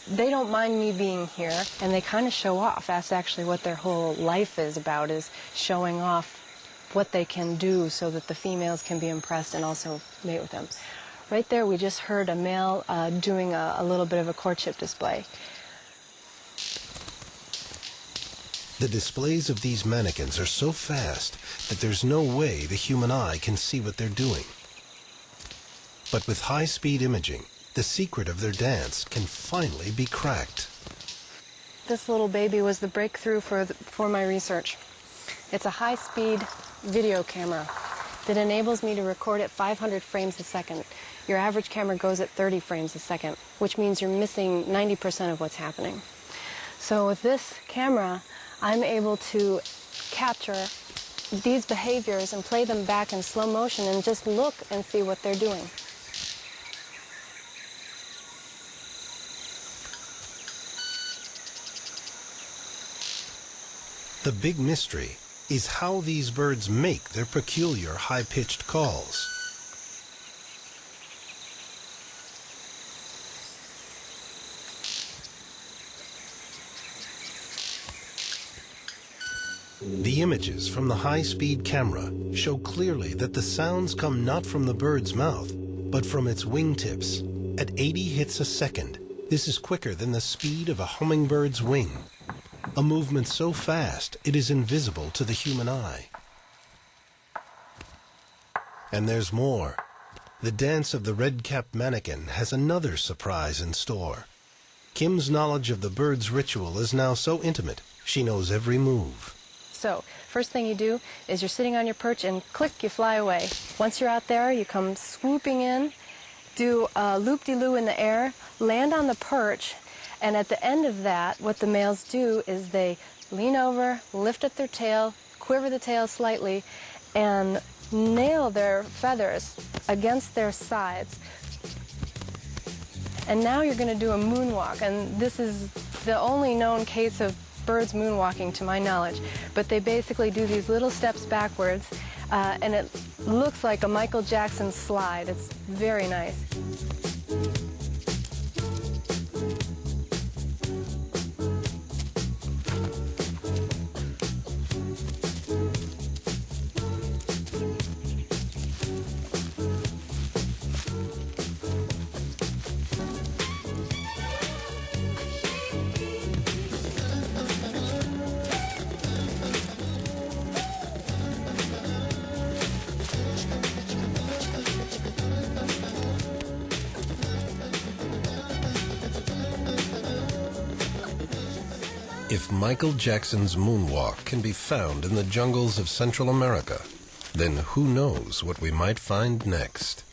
They don't mind me being here, and they kind of show off. That's actually what their whole life is about, is showing off what they can do so that the females can be impressed and also mate with them. Right there, we just heard a male doing a little bit of a courtship display. The displays of these mannequins are so fast that there's no way the human eye can see what they're doing. But with high-speed imaging, the secret of their dance can finally be cracked. This little baby was the breakthrough for my research. It's a high-speed video camera that enables me to record at 500 frames a second. Your average camera goes at 30 frames a second, which means you're missing 90% of what's happening. So with this camera, I'm able to capture these behaviors and play them back in slow motion and just look and see what they're doing. The big mystery is how these birds make their peculiar high-pitched calls. The images from the high-speed camera show clearly that the sounds come not from the bird's mouth, but from its wingtips. At 80 hits a second, this is quicker than the speed of a hummingbird's wing. A movement so fast it is invisible to the human eye. And there's more. The dance of the red-capped mannequin has another surprise in store. Kim's knowledge of the bird's ritual is now so intimate, she knows every move. So, first thing you do is you're sitting on your perch and click, you fly away. Once you're out there, you come swooping in, do a loop-de-loo in the air, land on the perch, and at the end of that, what the males do is they lean over, lift up their tail, quiver the tail slightly, and nail their feathers against their sides. And now you're going to do a moonwalk, and this is the only known case of birds moonwalking to my knowledge. But they basically do these little steps backwards, and it looks like a Michael Jackson slide. It's very nice. If Michael Jackson's moonwalk can be found in the jungles of Central America, then who knows what we might find next?